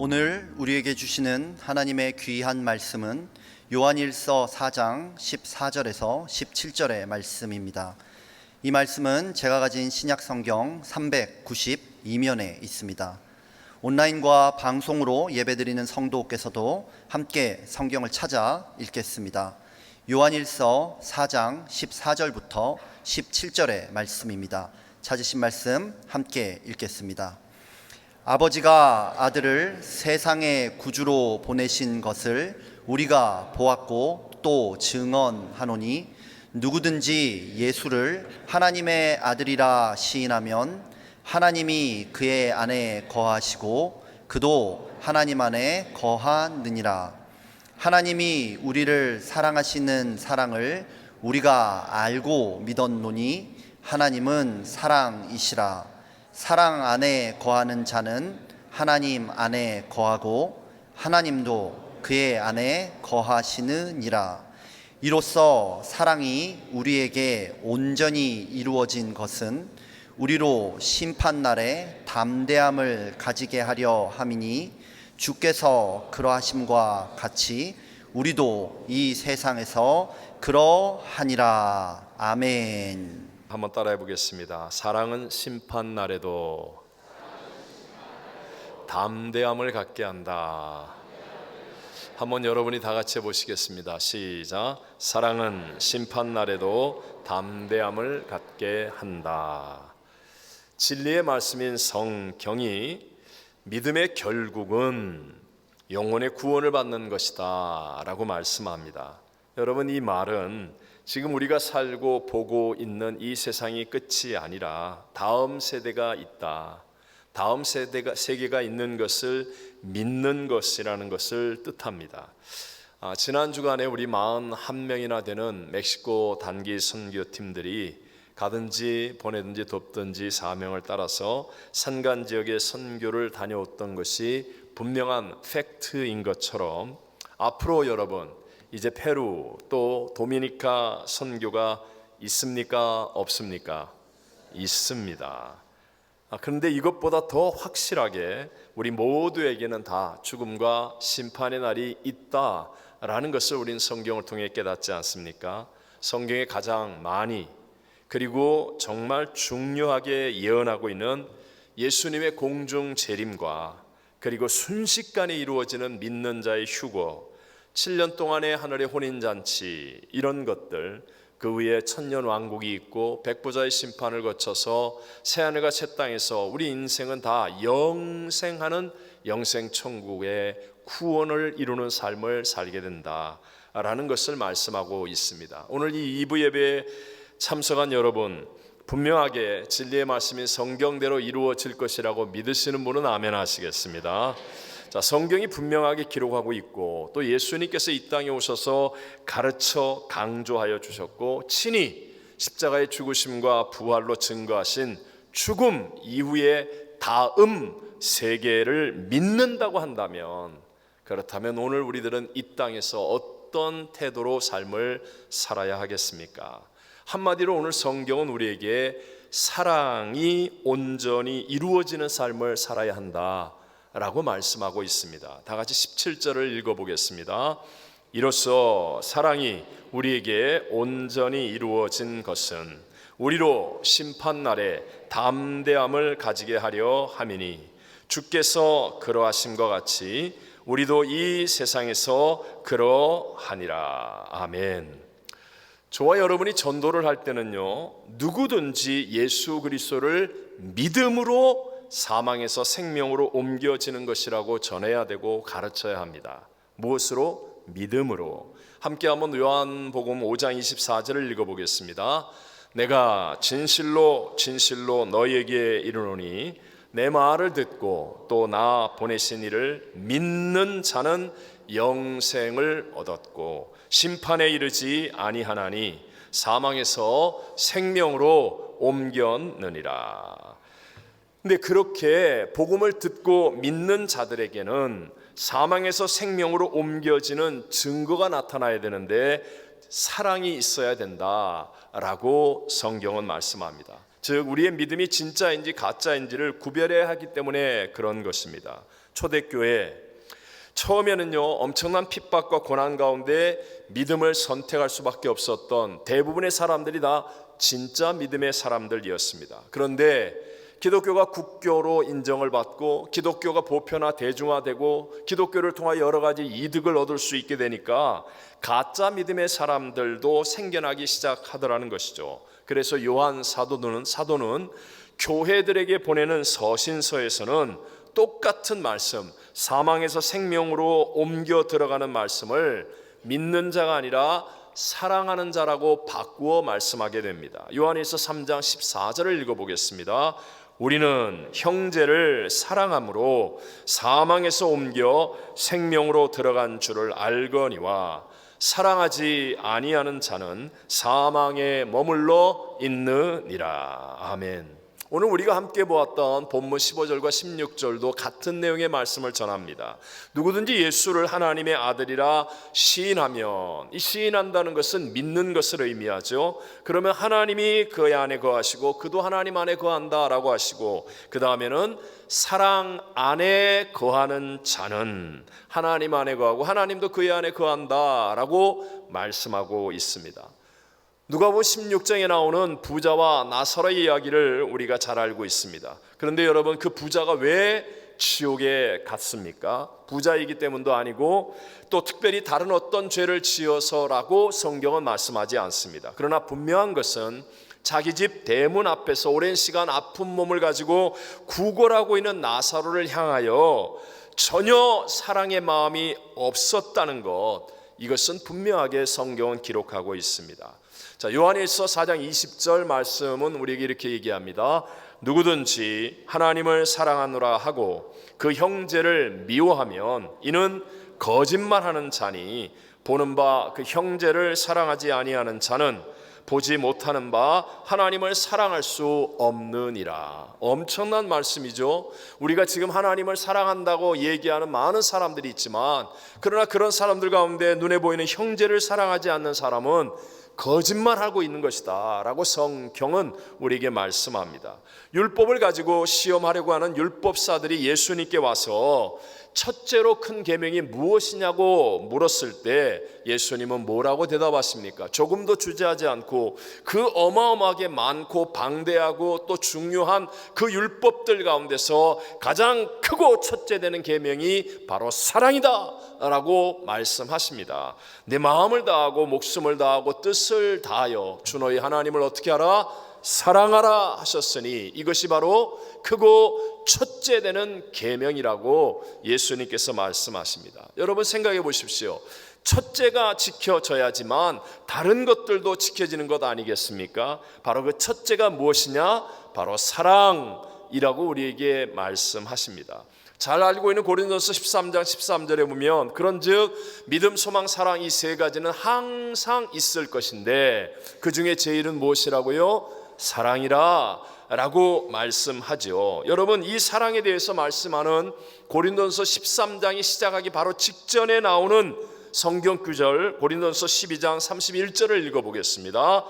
오늘 우리에게 주시는 하나님의 귀한 말씀은 요한일서 4장 14절에서 17절의 말씀입니다. 이 말씀은 제가 가진 신약 성경 392면에 있습니다. 온라인과 방송으로 예배드리는 성도께서도 함께 성경을 찾아 읽겠습니다. 요한일서 4장 14절부터 17절의 말씀입니다. 찾으신 말씀 함께 읽겠습니다. 아버지가 아들을 세상의 구주로 보내신 것을 우리가 보았고 또 증언하노니 누구든지 예수를 하나님의 아들이라 시인하면 하나님이 그의 안에 거하시고 그도 하나님 안에 거하느니라. 하나님이 우리를 사랑하시는 사랑을 우리가 알고 믿었노니 하나님은 사랑이시라. 사랑 안에 거하는 자는 하나님 안에 거하고 하나님도 그의 안에 거하시느니라. 이로써 사랑이 우리에게 온전히 이루어진 것은 우리로 심판날에 담대함을 가지게 하려 함이니 주께서 그러하심과 같이 우리도 이 세상에서 그러하니라. 아멘. 한번 따라해 보겠습니다. 사랑은 심판날에도 담대함을 갖게 한다. 한번 여러분이 다 같이 해보시겠습니다. 시작. 사랑은 심판날에도 담대함을 갖게 한다. 진리의 말씀인 성경이 믿음의 결국은 영혼의 구원을 받는 것이다 라고 말씀합니다. 여러분, 이 말은 지금 우리가 살고 보고 있는 이 세상이 끝이 아니라 다음 세대가 있다, 다음 세계가 있는 것을 믿는 것이라는 것을 뜻합니다. 지난 주간에 우리 41명이나 되는 멕시코 단기 선교팀들이 가든지 보내든지 돕든지 사명을 따라서 산간 지역의 선교를 다녀왔던 것이 분명한 팩트인 것처럼 앞으로 여러분 이제 페루 또 도미니카 선교가 있습니까? 없습니까? 있습니다. 그런데 이것보다 더 확실하게 우리 모두에게는 다 죽음과 심판의 날이 있다라는 것을 우린 성경을 통해 깨닫지 않습니까? 성경에 가장 많이 그리고 정말 중요하게 예언하고 있는 예수님의 공중 재림과 그리고 순식간에 이루어지는 믿는 자의 휴거, 7년 동안의 하늘의 혼인잔치, 이런 것들, 그 위에 천년왕국이 있고 백부자의 심판을 거쳐서 새하늘과 새 땅에서 우리 인생은 다 영생하는 영생천국의 구원을 이루는 삶을 살게 된다라는 것을 말씀하고 있습니다. 오늘 이 2부 예배에 참석한 여러분, 분명하게 진리의 말씀이 성경대로 이루어질 것이라고 믿으시는 분은 아멘 하시겠습니다. 자, 성경이 분명하게 기록하고 있고 또 예수님께서 이 땅에 오셔서 가르쳐 강조하여 주셨고 친히 십자가의 죽으심과 부활로 증거하신 죽음 이후의 다음 세계를 믿는다고 한다면, 그렇다면 오늘 우리들은 이 땅에서 어떤 태도로 삶을 살아야 하겠습니까? 한마디로 오늘 성경은 우리에게 사랑이 온전히 이루어지는 삶을 살아야 한다 라고 말씀하고 있습니다. 다 같이 17절을 읽어보겠습니다. 이로써 사랑이 우리에게 온전히 이루어진 것은 우리로 심판날에 담대함을 가지게 하려 함이니 주께서 그러하심과 같이 우리도 이 세상에서 그러하니라. 아멘. 저와 여러분이 전도를 할 때는요, 누구든지 예수 그리스도를 믿음으로 사망에서 생명으로 옮겨지는 것이라고 전해야 되고 가르쳐야 합니다. 무엇으로? 믿음으로. 함께 한번 요한복음 5장 24절을 읽어보겠습니다. 내가 진실로 진실로 너희에게 이르노니 내 말을 듣고 또 나 보내신 이를 믿는 자는 영생을 얻었고 심판에 이르지 아니하나니 사망에서 생명으로 옮겼느니라. 근데 그렇게 복음을 듣고 믿는 자들에게는 사망에서 생명으로 옮겨지는 증거가 나타나야 되는데 사랑이 있어야 된다라고 성경은 말씀합니다. 즉 우리의 믿음이 진짜인지 가짜인지를 구별해야 하기 때문에 그런 것입니다. 초대교회 처음에는요 엄청난 핍박과 고난 가운데 믿음을 선택할 수밖에 없었던 대부분의 사람들이 다 진짜 믿음의 사람들이었습니다. 그런데 기독교가 국교로 인정을 받고 기독교가 보편화 대중화되고 기독교를 통해 여러 가지 이득을 얻을 수 있게 되니까 가짜 믿음의 사람들도 생겨나기 시작하더라는 것이죠. 그래서 요한 사도는 교회들에게 보내는 서신서에서는 똑같은 말씀, 사망에서 생명으로 옮겨 들어가는 말씀을 믿는 자가 아니라 사랑하는 자라고 바꾸어 말씀하게 됩니다. 요한일서 3장 14절을 읽어보겠습니다. 우리는 형제를 사랑함으로 사망에서 옮겨 생명으로 들어간 줄을 알거니와 사랑하지 아니하는 자는 사망에 머물러 있느니라. 아멘. 오늘 우리가 함께 보았던 본문 15절과 16절도 같은 내용의 말씀을 전합니다. 누구든지 예수를 하나님의 아들이라 시인하면, 이 시인한다는 것은 믿는 것을 의미하죠. 그러면 하나님이 그의 안에 거하시고 그도 하나님 안에 거한다라고 하시고, 그 다음에는 사랑 안에 거하는 자는 하나님 안에 거하고 하나님도 그의 안에 거한다라고 말씀하고 있습니다. 누가복음 16장에 나오는 부자와 나사로의 이야기를 우리가 잘 알고 있습니다. 그런데 여러분, 그 부자가 왜 지옥에 갔습니까? 부자이기 때문도 아니고 또 특별히 다른 어떤 죄를 지어서라고 성경은 말씀하지 않습니다. 그러나 분명한 것은 자기 집 대문 앞에서 오랜 시간 아픈 몸을 가지고 구걸하고 있는 나사로를 향하여 전혀 사랑의 마음이 없었다는 것, 이것은 분명하게 성경은 기록하고 있습니다. 자, 요한일서 4장 20절 말씀은 우리에게 이렇게 얘기합니다. 누구든지 하나님을 사랑하노라 하고 그 형제를 미워하면 이는 거짓말하는 자니 보는 바 그 형제를 사랑하지 아니하는 자는 보지 못하는 바 하나님을 사랑할 수 없느니라. 엄청난 말씀이죠. 우리가 지금 하나님을 사랑한다고 얘기하는 많은 사람들이 있지만, 그러나 그런 사람들 가운데 눈에 보이는 형제를 사랑하지 않는 사람은 거짓말하고 있는 것이다 라고 성경은 우리에게 말씀합니다. 율법을 가지고 시험하려고 하는 율법사들이 예수님께 와서 첫째로 큰 계명이 무엇이냐고 물었을 때 예수님은 뭐라고 대답하십니까? 조금도 주저하지 않고 그 어마어마하게 많고 방대하고 또 중요한 그 율법들 가운데서 가장 크고 첫째 되는 계명이 바로 사랑이다 라고 말씀하십니다. 내 마음을 다하고 목숨을 다하고 뜻을 다하여 주 너희 하나님을 어떻게 하라? 사랑하라 하셨으니 이것이 바로 크고 첫째 되는 계명이라고 예수님께서 말씀하십니다. 여러분 생각해 보십시오. 첫째가 지켜져야지만 다른 것들도 지켜지는 것 아니겠습니까? 바로 그 첫째가 무엇이냐? 바로 사랑이라고 우리에게 말씀하십니다. 잘 알고 있는 고린도서 13장 13절에 보면 그런즉 믿음, 소망, 사랑 이 세 가지는 항상 있을 것인데 그 중에 제일은 무엇이라고요? 사랑이라 라고 말씀하죠. 여러분, 이 사랑에 대해서 말씀하는 고린도서 13장이 시작하기 바로 직전에 나오는 성경 구절 고린도서 12장 31절을 읽어보겠습니다.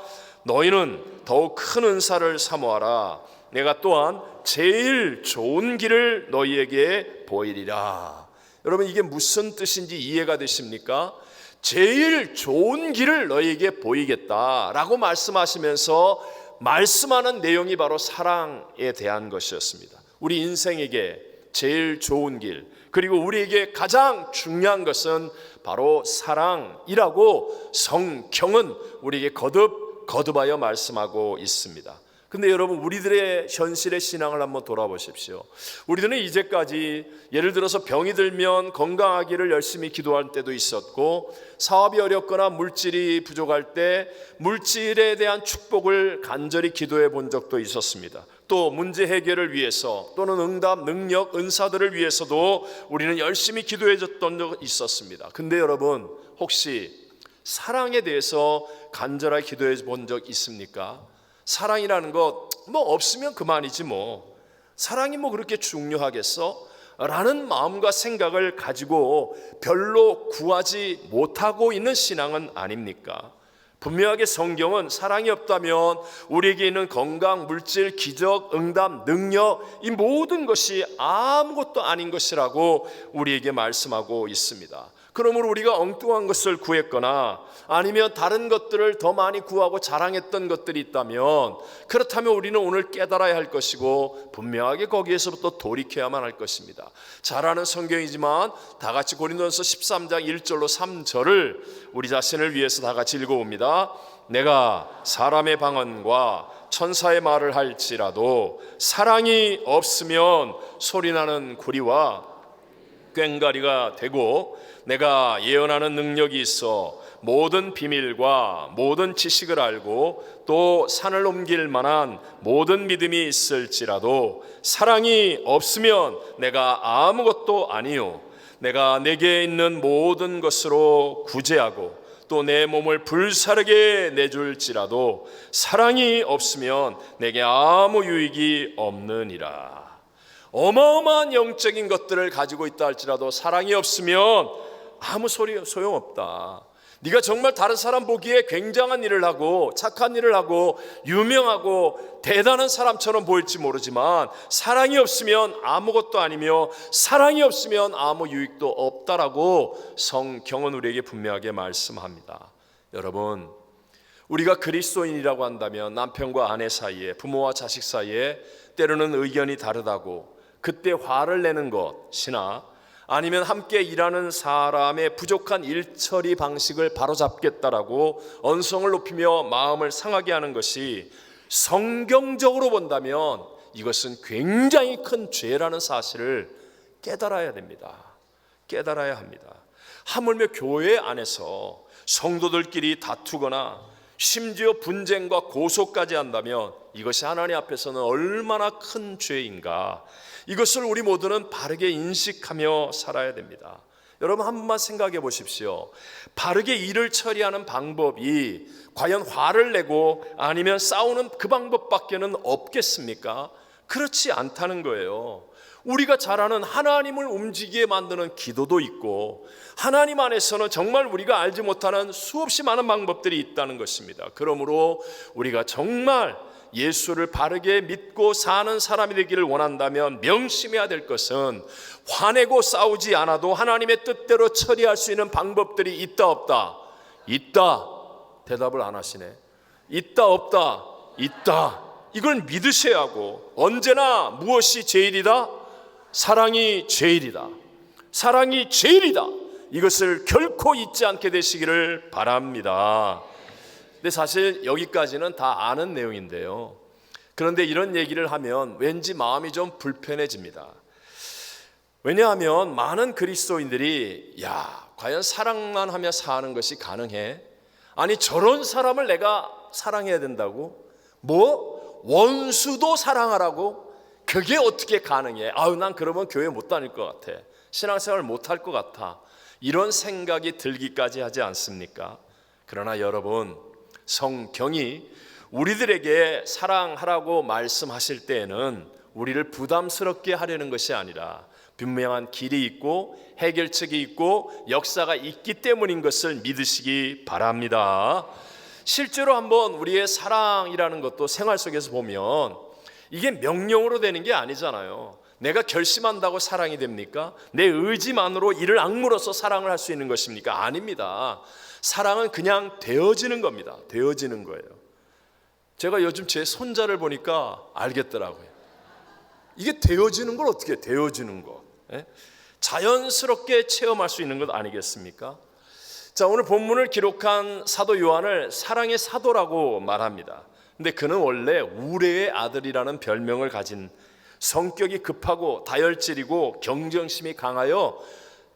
너희는 더욱 큰 은사를 사모하라. 내가 또한 제일 좋은 길을 너희에게 보이리라. 여러분, 이게 무슨 뜻인지 이해가 되십니까? 제일 좋은 길을 너희에게 보이겠다라고 말씀하시면서 말씀하는 내용이 바로 사랑에 대한 것이었습니다. 우리 인생에게 제일 좋은 길, 그리고 우리에게 가장 중요한 것은 바로 사랑이라고 성경은 우리에게 거듭하여 말씀하고 있습니다. 근데 여러분, 우리들의 현실의 신앙을 한번 돌아보십시오. 우리들은 이제까지 예를 들어서 병이 들면 건강하기를 열심히 기도할 때도 있었고, 사업이 어렵거나 물질이 부족할 때 물질에 대한 축복을 간절히 기도해 본 적도 있었습니다. 또 문제 해결을 위해서 또는 응답, 능력, 은사들을 위해서도 우리는 열심히 기도해 줬던 적이 있었습니다. 근데 여러분, 혹시 사랑에 대해서 간절하게 기도해 본 적 있습니까? 사랑이라는 것 뭐 없으면 그만이지 뭐, 사랑이 뭐 그렇게 중요하겠어? 라는 마음과 생각을 가지고 별로 구하지 못하고 있는 신앙은 아닙니까? 분명하게 성경은 사랑이 없다면 우리에게 있는 건강, 물질, 기적, 응답, 능력, 이 모든 것이 아무것도 아닌 것이라고 우리에게 말씀하고 있습니다. 그러므로 우리가 엉뚱한 것을 구했거나 아니면 다른 것들을 더 많이 구하고 자랑했던 것들이 있다면, 그렇다면 우리는 오늘 깨달아야 할 것이고 분명하게 거기에서부터 돌이켜야만 할 것입니다. 잘 아는 성경이지만 다 같이 고린도전서 13장 1절로 3절을 우리 자신을 위해서 다 같이 읽어봅니다. 내가 사람의 방언과 천사의 말을 할지라도 사랑이 없으면 소리나는 구리와 꽹과리가 되고, 내가 예언하는 능력이 있어 모든 비밀과 모든 지식을 알고 또 산을 옮길 만한 모든 믿음이 있을지라도 사랑이 없으면 내가 아무것도 아니요, 내가 내게 있는 모든 것으로 구제하고 또 내 몸을 불사르게 내줄지라도 사랑이 없으면 내게 아무 유익이 없느니라. 어마어마한 영적인 것들을 가지고 있다 할지라도 사랑이 없으면 아무 소용없다. 네가 정말 다른 사람 보기에 굉장한 일을 하고 착한 일을 하고 유명하고 대단한 사람처럼 보일지 모르지만 사랑이 없으면 아무것도 아니며 사랑이 없으면 아무 유익도 없다라고 성경은 우리에게 분명하게 말씀합니다. 여러분, 우리가 그리스도인이라고 한다면 남편과 아내 사이에, 부모와 자식 사이에 때로는 의견이 다르다고 그때 화를 내는 것이나 아니면 함께 일하는 사람의 부족한 일처리 방식을 바로잡겠다라고 언성을 높이며 마음을 상하게 하는 것이 성경적으로 본다면 이것은 굉장히 큰 죄라는 사실을 깨달아야 됩니다. 깨달아야 합니다. 하물며 교회 안에서 성도들끼리 다투거나 심지어 분쟁과 고소까지 한다면 이것이 하나님 앞에서는 얼마나 큰 죄인가, 이것을 우리 모두는 바르게 인식하며 살아야 됩니다. 여러분, 한 번만 생각해 보십시오. 바르게 일을 처리하는 방법이 과연 화를 내고 아니면 싸우는 그 방법밖에는 없겠습니까? 그렇지 않다는 거예요. 우리가 잘 아는 하나님을 움직이게 만드는 기도도 있고 하나님 안에서는 정말 우리가 알지 못하는 수없이 많은 방법들이 있다는 것입니다. 그러므로 우리가 정말 예수를 바르게 믿고 사는 사람이 되기를 원한다면 명심해야 될 것은 화내고 싸우지 않아도 하나님의 뜻대로 처리할 수 있는 방법들이 있다 없다? 있다. 대답을 안 하시네. 있다 없다? 있다. 이걸 믿으셔야 하고, 언제나 무엇이 제일이다? 사랑이 제일이다. 사랑이 제일이다. 이것을 결코 잊지 않게 되시기를 바랍니다. 근데 사실 여기까지는 다 아는 내용인데요. 그런데 이런 얘기를 하면 왠지 마음이 좀 불편해집니다. 왜냐하면 많은 그리스도인들이 과연 사랑만 하며 사는 것이 가능해? 아니, 저런 사람을 내가 사랑해야 된다고? 원수도 사랑하라고? 그게 어떻게 가능해? 난 그러면 교회 못 다닐 것 같아. 신앙생활 못 할 것 같아. 이런 생각이 들기까지 하지 않습니까? 그러나 여러분, 성경이 우리들에게 사랑하라고 말씀하실 때에는 우리를 부담스럽게 하려는 것이 아니라 분명한 길이 있고 해결책이 있고 역사가 있기 때문인 것을 믿으시기 바랍니다. 실제로 한번 우리의 사랑이라는 것도 생활 속에서 보면 이게 명령으로 되는 게 아니잖아요. 내가 결심한다고 사랑이 됩니까? 내 의지만으로 이를 악물어서 사랑을 할 수 있는 것입니까? 아닙니다. 사랑은 그냥 되어지는 겁니다. 되어지는 거예요. 제가 요즘 제 손자를 보니까 알겠더라고요. 이게 되어지는 걸 어떻게 해요? 되어지는 거. 자연스럽게 체험할 수 있는 것 아니겠습니까? 자, 오늘 본문을 기록한 사도 요한을 사랑의 사도라고 말합니다. 근데 그는 원래 우레의 아들이라는 별명을 가진, 성격이 급하고 다혈질이고 경쟁심이 강하여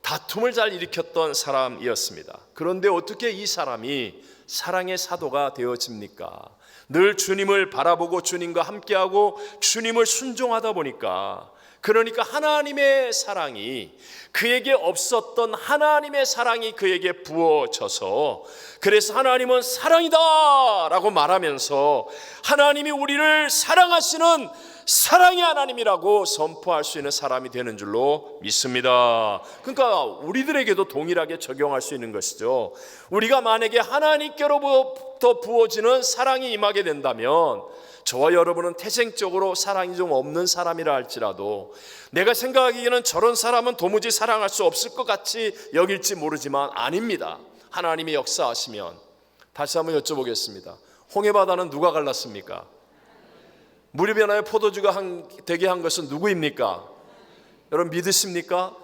다툼을 잘 일으켰던 사람이었습니다. 그런데 어떻게 이 사람이 사랑의 사도가 되어집니까? 늘 주님을 바라보고 주님과 함께하고 주님을 순종하다 보니까, 그러니까 하나님의 사랑이, 그에게 없었던 하나님의 사랑이 그에게 부어져서, 그래서 하나님은 사랑이다 라고 말하면서 하나님이 우리를 사랑하시는 사랑의 하나님이라고 선포할 수 있는 사람이 되는 줄로 믿습니다. 그러니까 우리들에게도 동일하게 적용할 수 있는 것이죠. 우리가 만약에 하나님께로부터 부어지는 사랑이 임하게 된다면, 저와 여러분은 태생적으로 사랑이 좀 없는 사람이라 할지라도 내가 생각하기에는 저런 사람은 도무지 사랑할 수 없을 것 같이 여길지 모르지만 아닙니다. 하나님이 역사하시면. 다시 한번 여쭤보겠습니다. 홍해바다는 누가 갈랐습니까? 물이 변하여 포도주가 되게 한 것은 누구입니까? 여러분 믿으십니까?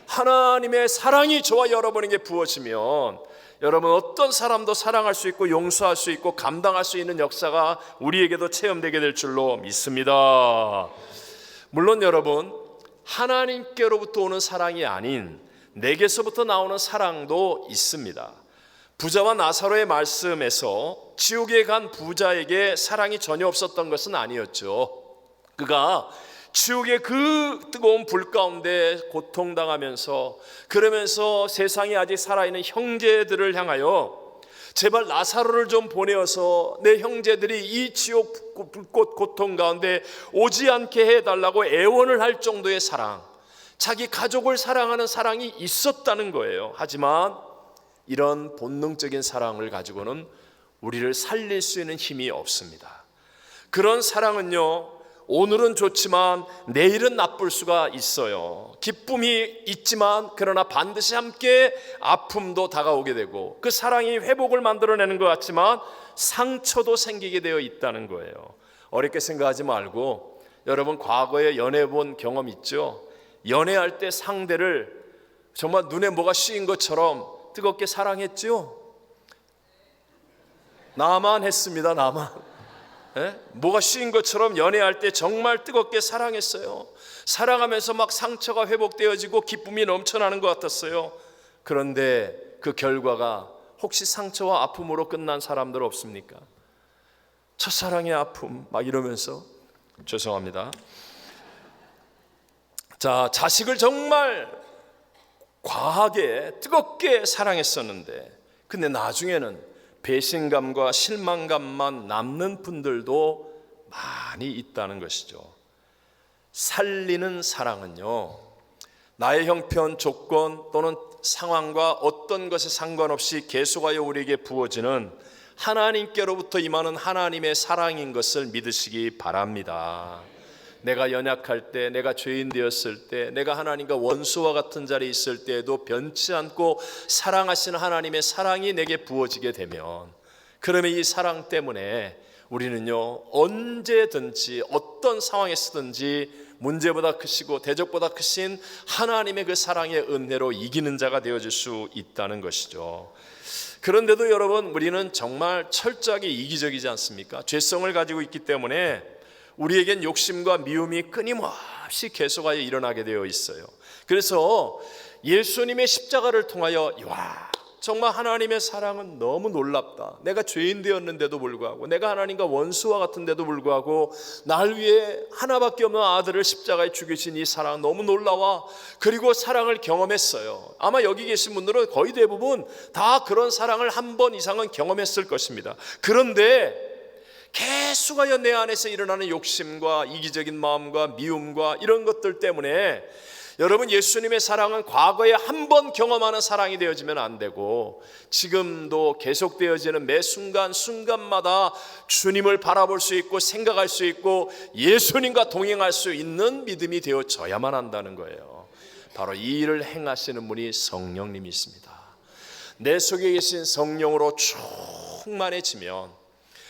하나님의 사랑이 저와 여러분에게 부어지면 여러분 어떤 사람도 사랑할 수 있고 용서할 수 있고 감당할 수 있는 역사가 우리에게도 체험되게 될 줄로 믿습니다. 물론 여러분, 하나님께로부터 오는 사랑이 아닌 내게서부터 나오는 사랑도 있습니다. 부자와 나사로의 말씀에서 지옥에 간 부자에게 사랑이 전혀 없었던 것은 아니었죠. 그가 지옥의 그 뜨거운 불 가운데 고통당하면서, 그러면서 세상에 아직 살아있는 형제들을 향하여 제발 나사로를 좀 보내어서 내 형제들이 이 지옥 불꽃 고통 가운데 오지 않게 해달라고 애원을 할 정도의 사랑, 자기 가족을 사랑하는 사랑이 있었다는 거예요. 하지만 이런 본능적인 사랑을 가지고는 우리를 살릴 수 있는 힘이 없습니다. 그런 사랑은요, 오늘은 좋지만 내일은 나쁠 수가 있어요. 기쁨이 있지만 그러나 반드시 함께 아픔도 다가오게 되고, 그 사랑이 회복을 만들어내는 것 같지만 상처도 생기게 되어 있다는 거예요. 어렵게 생각하지 말고, 여러분 과거에 연애해 본 경험 있죠? 연애할 때 상대를 정말 눈에 뭐가 씌인 것처럼 뜨겁게 사랑했죠? 나만 했습니다. 나만. 뭐가 씌인 것처럼 연애할 때 정말 뜨겁게 사랑했어요. 사랑하면서 막 상처가 회복되어지고 기쁨이 넘쳐나는 것 같았어요. 그런데 그 결과가 혹시 상처와 아픔으로 끝난 사람들 없습니까? 첫사랑의 아픔 막 이러면서, 죄송합니다. 자, 자식을 정말 과하게 뜨겁게 사랑했었는데, 근데 나중에는 배신감과 실망감만 남는 분들도 많이 있다는 것이죠. 살리는 사랑은요, 나의 형편, 조건 또는 상황과 어떤 것에 상관없이 계속하여 우리에게 부어지는 하나님께로부터 임하는 하나님의 사랑인 것을 믿으시기 바랍니다. 내가 연약할 때, 내가 죄인 되었을 때, 내가 하나님과 원수와 같은 자리에 있을 때에도 변치 않고 사랑하시는 하나님의 사랑이 내게 부어지게 되면, 그러면 이 사랑 때문에 우리는요, 언제든지 어떤 상황에서든지 문제보다 크시고 대적보다 크신 하나님의 그 사랑의 은혜로 이기는 자가 되어질 수 있다는 것이죠. 그런데도 여러분, 우리는 정말 철저하게 이기적이지 않습니까? 죄성을 가지고 있기 때문에 우리에겐 욕심과 미움이 끊임없이 계속하여 일어나게 되어 있어요. 그래서 예수님의 십자가를 통하여, 와, 정말 하나님의 사랑은 너무 놀랍다. 내가 죄인 되었는데도 불구하고, 내가 하나님과 원수와 같은데도 불구하고 날 위해 하나밖에 없는 아들을 십자가에 죽이신 이 사랑 너무 놀라워. 그리고 사랑을 경험했어요. 아마 여기 계신 분들은 거의 대부분 다 그런 사랑을 한 번 이상은 경험했을 것입니다. 그런데 계속하여 내 안에서 일어나는 욕심과 이기적인 마음과 미움과 이런 것들 때문에 여러분, 예수님의 사랑은 과거에 한 번 경험하는 사랑이 되어지면 안 되고, 지금도 계속되어지는 매 순간순간마다 주님을 바라볼 수 있고 생각할 수 있고 예수님과 동행할 수 있는 믿음이 되어져야만 한다는 거예요. 바로 이 일을 행하시는 분이 성령님이십니다. 내 속에 계신 성령으로 충만해지면,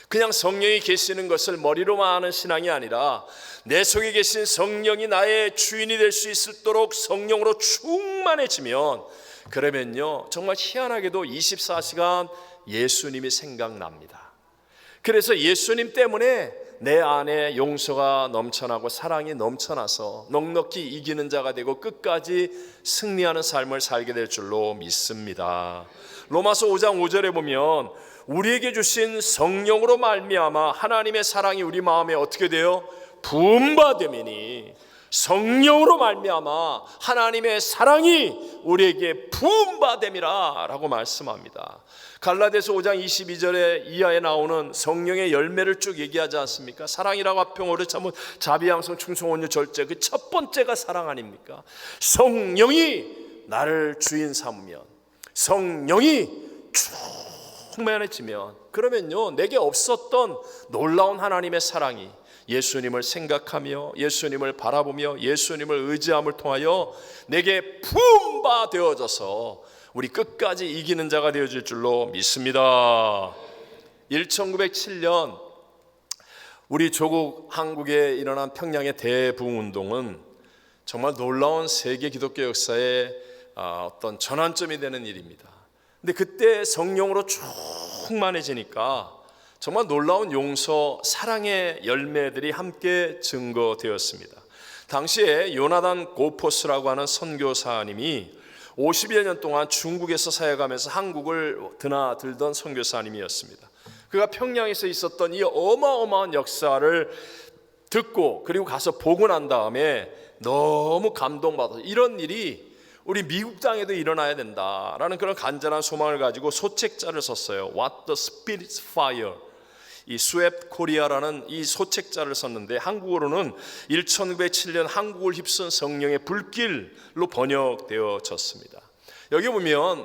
그냥 성령이 계시는 것을 머리로만 아는 신앙이 아니라 내 속에 계신 성령이 나의 주인이 될 수 있도록 성령으로 충만해지면, 그러면요, 정말 희한하게도 24시간 예수님이 생각납니다. 그래서 예수님 때문에 내 안에 용서가 넘쳐나고 사랑이 넘쳐나서 넉넉히 이기는 자가 되고 끝까지 승리하는 삶을 살게 될 줄로 믿습니다. 로마서 5장 5절에 보면 우리에게 주신 성령으로 말미암아 하나님의 사랑이 우리 마음에 어떻게 돼요? 부음받음이니 성령으로 말미암아 하나님의 사랑이 우리에게 부음받음이라 라고 말씀합니다. 갈라디아서 5장 22절에 이하에 나오는 성령의 열매를 쭉 얘기하지 않습니까? 사랑이라고 합평어를 참은 자비, 양성, 충성, 온유, 절제, 그 첫 번째가 사랑 아닙니까? 성령이 나를 주인 삼으면, 성령이 충만해지면, 그러면요 내게 없었던 놀라운 하나님의 사랑이 예수님을 생각하며 예수님을 바라보며 예수님을 의지함을 통하여 내게 부음받아져서 우리 끝까지 이기는 자가 되어질 줄로 믿습니다. 1907년 우리 조국 한국에 일어난 평양의 대부흥운동은 정말 놀라운 세계 기독교 역사의 어떤 전환점이 되는 일입니다. 근데 그때 성령으로 충만해지니까 정말 놀라운 용서, 사랑의 열매들이 함께 증거되었습니다. 당시에 요나단 고포스라고 하는 선교사님이 50여 년 동안 중국에서 사역하면서 한국을 드나들던 선교사님이었습니다. 그가 평양에서 있었던 이 어마어마한 역사를 듣고 그리고 가서 보고 난 다음에 너무 감동받아서 이런 일이 우리 미국 땅에도 일어나야 된다라는 그런 간절한 소망을 가지고 소책자를 썼어요. What the Spirit's Fire, 이 스웻 코리아라는 이 소책자를 썼는데 한국어로는 1907년 한국을 휩쓴 성령의 불길로 번역되어졌습니다. 여기 보면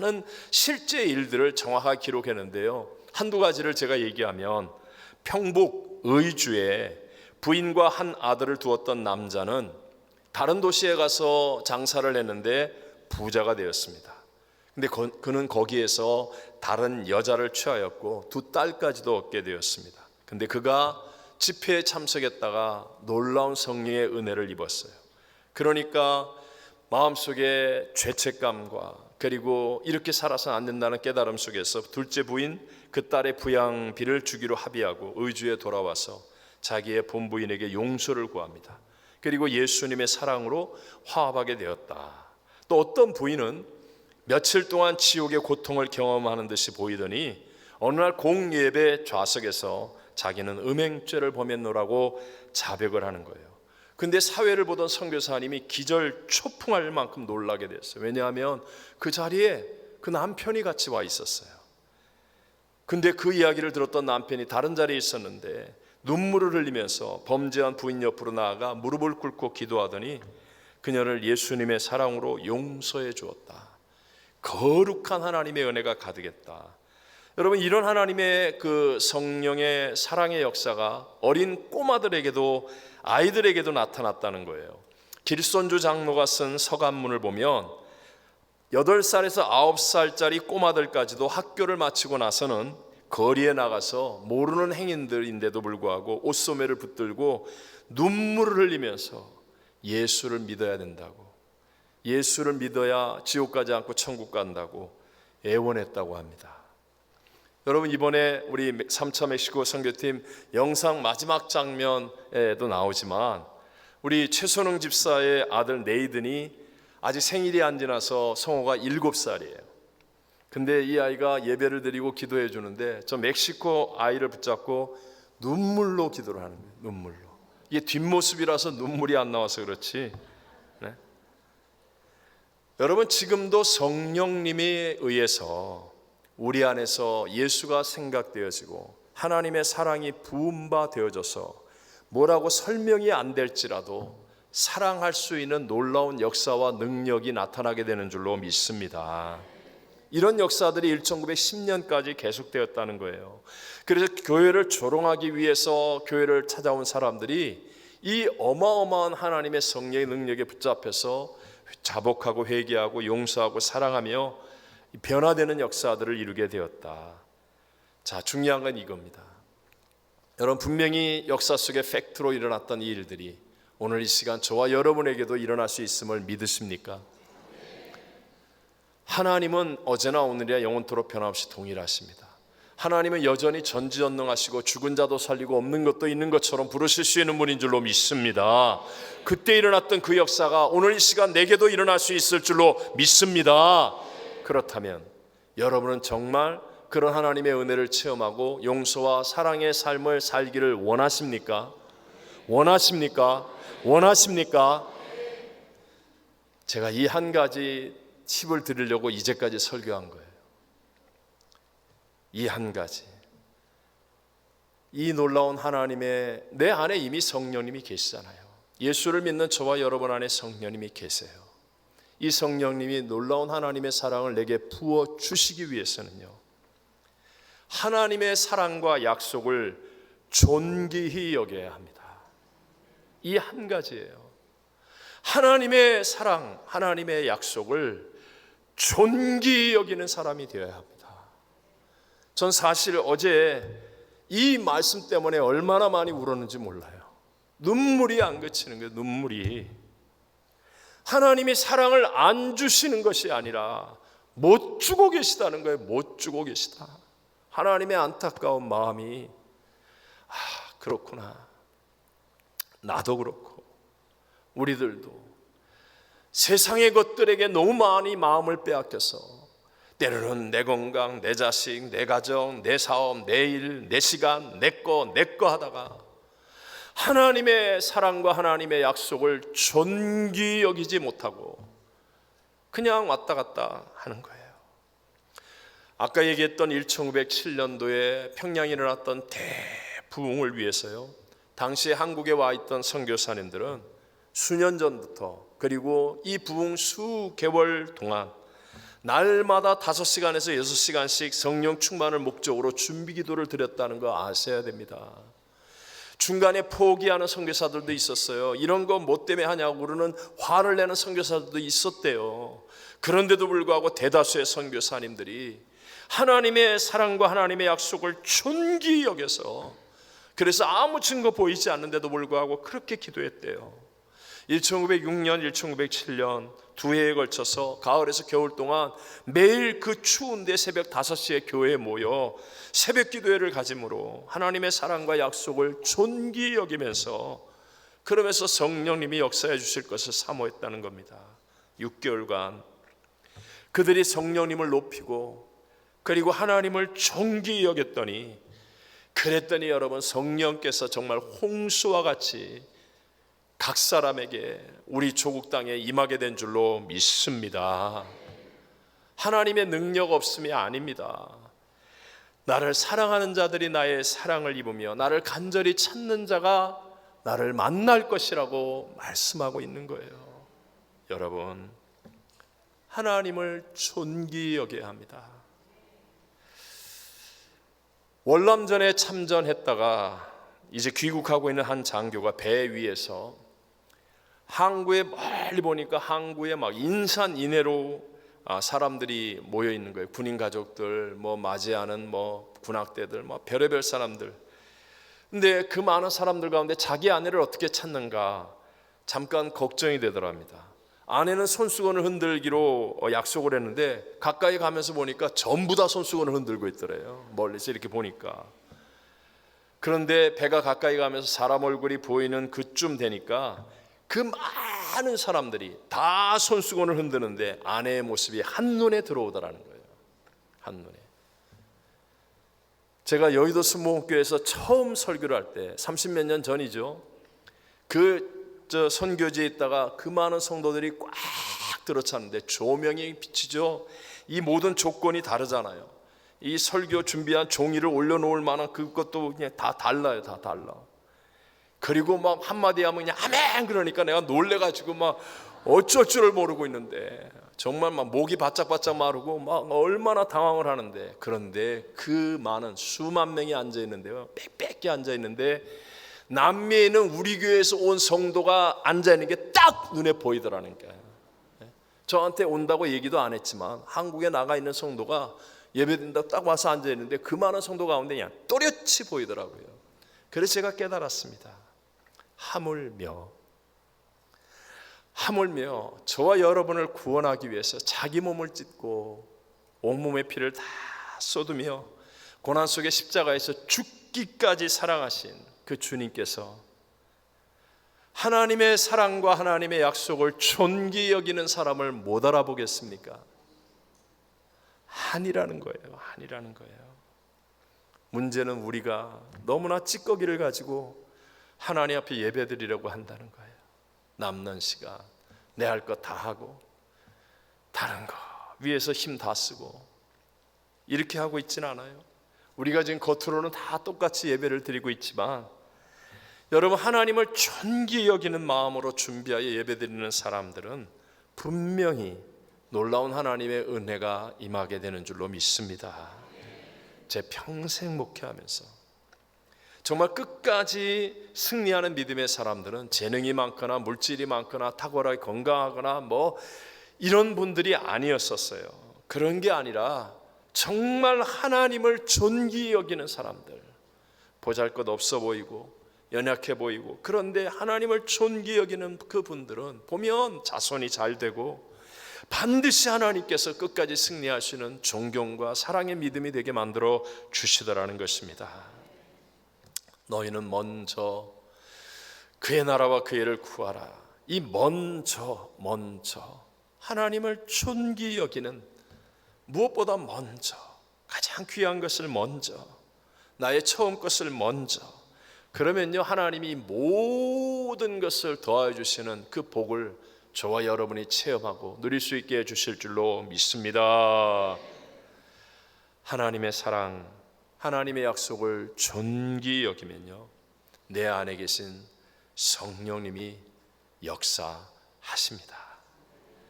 많은 실제 일들을 정확하게 기록했는데요, 한두 가지를 제가 얘기하면 평북 의주에 부인과 한 아들을 두었던 남자는 다른 도시에 가서 장사를 했는데 부자가 되었습니다. 근데 그는 거기에서 다른 여자를 취하였고 두 딸까지도 얻게 되었습니다. 근데 그가 집회에 참석했다가 놀라운 성령의 은혜를 입었어요. 그러니까 마음속에 죄책감과 그리고 이렇게 살아서는 안 된다는 깨달음 속에서 둘째 부인 그 딸의 부양비를 주기로 합의하고 의주에 돌아와서 자기의 본부인에게 용서를 구합니다. 그리고 예수님의 사랑으로 화합하게 되었다. 또 어떤 부인은 며칠 동안 지옥의 고통을 경험하는 듯이 보이더니 어느 날 공예배 좌석에서 자기는 음행죄를 범했노라고 자백을 하는 거예요. 근데 사회를 보던 선교사님이 기절초풍할 만큼 놀라게 됐어요. 왜냐하면 그 자리에 그 남편이 같이 와 있었어요. 근데 그 이야기를 들었던 남편이 다른 자리에 있었는데 눈물을 흘리면서 범죄한 부인 옆으로 나아가 무릎을 꿇고 기도하더니 그녀를 예수님의 사랑으로 용서해 주었다. 거룩한 하나님의 은혜가 가득했다. 여러분, 이런 하나님의 그 성령의 사랑의 역사가 어린 꼬마들에게도 아이들에게도 나타났다는 거예요. 길손주 장로가 쓴 서간문을 보면 8살에서 9살짜리 꼬마들까지도 학교를 마치고 나서는 거리에 나가서 모르는 행인들인데도 불구하고 옷소매를 붙들고 눈물을 흘리면서 예수를 믿어야 된다고, 예수를 믿어야 지옥 가지 않고 천국 간다고 애원했다고 합니다. 여러분, 이번에 우리 3차 멕시코 선교팀 영상 마지막 장면에도 나오지만 우리 최선웅 집사의 아들 네이든이 아직 생일이 안 지나서 성호가 7살이에요. 근데 이 아이가 예배를 드리고 기도해 주는데 저 멕시코 아이를 붙잡고 눈물로 기도를 하는 거예요. 눈물로. 이게 뒷모습이라서 눈물이 안 나와서 그렇지. 네? 여러분, 지금도 성령님에 의해서 우리 안에서 예수가 생각되어지고 하나님의 사랑이 부음바 되어져서 뭐라고 설명이 안 될지라도 사랑할 수 있는 놀라운 역사와 능력이 나타나게 되는 줄로 믿습니다. 이런 역사들이 1910년까지 계속되었다는 거예요. 그래서 교회를 조롱하기 위해서 교회를 찾아온 사람들이 이 어마어마한 하나님의 성령의 능력에 붙잡혀서 자복하고 회개하고 용서하고 사랑하며 변화되는 역사들을 이루게 되었다. 자, 중요한 건 이겁니다. 여러분, 분명히 역사 속의 팩트로 일어났던 이 일들이 오늘 이 시간 저와 여러분에게도 일어날 수 있음을 믿으십니까? 하나님은 어제나 오늘이나 영원토록 변함없이 동일하십니다. 하나님은 여전히 전지전능하시고 죽은 자도 살리고 없는 것도 있는 것처럼 부르실 수 있는 분인 줄로 믿습니다. 그때 일어났던 그 역사가 오늘 이 시간 내게도 일어날 수 있을 줄로 믿습니다. 그렇다면 여러분은 정말 그런 하나님의 은혜를 체험하고 용서와 사랑의 삶을 살기를 원하십니까? 원하십니까? 원하십니까? 제가 이 한 가지 팁을 드리려고 이제까지 설교한 거예요. 이 한 가지. 이 놀라운 하나님의 내 안에 이미 성령님이 계시잖아요. 예수를 믿는 저와 여러분 안에 성령님이 계세요. 이 성령님이 놀라운 하나님의 사랑을 내게 부어 주시기 위해서는요, 하나님의 사랑과 약속을 존귀히 여겨야 합니다. 이 한 가지예요. 하나님의 사랑, 하나님의 약속을 존귀히 여기는 사람이 되어야 합니다. 전 사실 어제 이 말씀 때문에 얼마나 많이 울었는지 몰라요. 눈물이 안 그치는 거예요. 눈물이. 하나님이 사랑을 안 주시는 것이 아니라 못 주고 계시다는 거예요. 못 주고 계시다. 하나님의 안타까운 마음이, 그렇구나, 나도 그렇고 우리들도 세상의 것들에게 너무 많이 마음을 빼앗겨서 때로는 내 건강, 내 자식, 내 가정, 내 사업, 내 일, 내 시간, 내 거 하다가 하나님의 사랑과 하나님의 약속을 존귀히 여기지 못하고 그냥 왔다 갔다 하는 거예요. 아까 얘기했던 1907년도에 평양에 일어났던 대부흥을 위해서요, 당시에 한국에 와 있던 선교사님들은 수년 전부터, 그리고 이 부흥 수개월 동안 날마다 5시간에서 6시간씩 성령 충만을 목적으로 준비 기도를 드렸다는 거 아셔야 됩니다. 중간에 포기하는 선교사들도 있었어요. 이런 거 뭐 때문에 하냐고 그러는 화를 내는 선교사들도 있었대요. 그런데도 불구하고 대다수의 선교사님들이 하나님의 사랑과 하나님의 약속을 존귀히 여겨서, 그래서 아무 증거 보이지 않는데도 불구하고 그렇게 기도했대요. 1906년, 1907년 두 해에 걸쳐서 가을에서 겨울 동안 매일 그 추운데 새벽 5시에 교회에 모여 새벽 기도회를 가짐으로 하나님의 사랑과 약속을 존귀히 여기면서, 그러면서 성령님이 역사해 주실 것을 사모했다는 겁니다. 6개월간 그들이 성령님을 높이고 그리고 하나님을 존귀히 여겼더니, 그랬더니 여러분, 성령께서 정말 홍수와 같이 각 사람에게 우리 조국 땅에 임하게 된 줄로 믿습니다. 하나님의 능력 없음이 아닙니다. 나를 사랑하는 자들이 나의 사랑을 입으며 나를 간절히 찾는 자가 나를 만날 것이라고 말씀하고 있는 거예요. 여러분, 하나님을 존귀히 여겨야 합니다. 월남전에 참전했다가 이제 귀국하고 있는 한 장교가 배 위에서 항구에 멀리 보니까 항구에 막 인산인해로 사람들이 모여 있는 거예요. 군인 가족들, 뭐 맞이하는 뭐 군악대들, 뭐 별의별 사람들. 근데 그 많은 사람들 가운데 자기 아내를 어떻게 찾는가 잠깐 걱정이 되더랍니다. 아내는 손수건을 흔들기로 약속을 했는데 가까이 가면서 보니까 전부 다 손수건을 흔들고 있더래요. 멀리서 이렇게 보니까. 그런데 배가 가까이 가면서 사람 얼굴이 보이는 그쯤 되니까 그 많은 사람들이 다 손수건을 흔드는데 아내의 모습이 한눈에 들어오더라는 거예요. 한눈에. 제가 여의도 순복음교회에서 처음 설교를 할 때 30몇 년 전이죠. 저 선교지에 있다가 그 많은 성도들이 꽉 들어찼는데 조명이 비치죠. 이 모든 조건이 다르잖아요. 이 설교 준비한 종이를 올려놓을 만한 그것도 그냥 다 달라요. 다 달라. 그리고 막 한마디 하면 그냥 아멘 그러니까 내가 놀래가지고 막 어쩔 줄을 모르고 있는데 정말 막 목이 바짝바짝 마르고 막 얼마나 당황을 하는데, 그런데 그 많은 수만 명이 앉아있는데요, 빽빽히 앉아있는데 남미에 있는 우리 교회에서 온 성도가 앉아있는 게 딱 눈에 보이더라는 거예요. 저한테 온다고 얘기도 안 했지만 한국에 나가 있는 성도가 예배드린다고 딱 와서 앉아있는데 그 많은 성도 가운데 그냥 또렷이 보이더라고요. 그래서 제가 깨달았습니다. 하물며 저와 여러분을 구원하기 위해서 자기 몸을 찢고 온몸의 피를 다 쏟으며 고난 속의 십자가에서 죽기까지 사랑하신 그 주님께서 하나님의 사랑과 하나님의 약속을 존귀히 여기는 사람을 못 알아보겠습니까? 한이라는 거예요. 한이라는 거예요. 문제는 우리가 너무나 찌꺼기를 가지고 하나님 앞에 예배드리려고 한다는 거예요. 남는 시간 내 할 것 다 하고 다른 거 위해서 힘 다 쓰고 이렇게 하고 있지는 않아요. 우리가 지금 겉으로는 다 똑같이 예배를 드리고 있지만 여러분, 하나님을 존귀히 여기는 마음으로 준비하여 예배드리는 사람들은 분명히 놀라운 하나님의 은혜가 임하게 되는 줄로 믿습니다. 제 평생 목회하면서 정말 끝까지 승리하는 믿음의 사람들은 재능이 많거나 물질이 많거나 탁월하게 건강하거나 뭐 이런 분들이 아니었었어요. 그런 게 아니라 정말 하나님을 존귀히 여기는 사람들, 보잘것없어 보이고 연약해 보이고 그런데 하나님을 존귀히 여기는 그분들은 보면 자손이 잘 되고 반드시 하나님께서 끝까지 승리하시는 존경과 사랑의 믿음이 되게 만들어 주시더라는 것입니다. 너희는 먼저 그의 나라와 그의 일을 구하라. 이 먼저 하나님을 존귀히 여기는, 무엇보다 먼저, 가장 귀한 것을 먼저, 나의 처음 것을 먼저, 그러면요 하나님이 모든 것을 더하여 주시는 그 복을 저와 여러분이 체험하고 누릴 수 있게 해주실 줄로 믿습니다. 하나님의 사랑, 하나님의 약속을 존귀히 여기면요 내 안에 계신 성령님이 역사하십니다.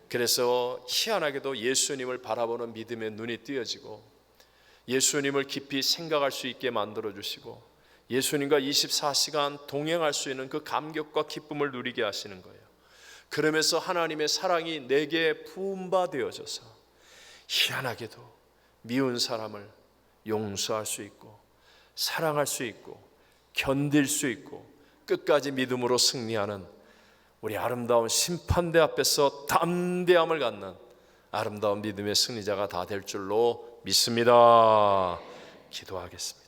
그래서 희한하게도 예수님을 바라보는 믿음의 눈이 띄어지고 예수님을 깊이 생각할 수 있게 만들어주시고 예수님과 24시간 동행할 수 있는 그 감격과 기쁨을 누리게 하시는 거예요. 그러면서 하나님의 사랑이 내게 부음받아져서 희한하게도 미운 사람을 용서할 수 있고 사랑할 수 있고 견딜 수 있고 끝까지 믿음으로 승리하는 우리 아름다운 심판대 앞에서 담대함을 갖는 아름다운 믿음의 승리자가 다 될 줄로 믿습니다. 기도하겠습니다.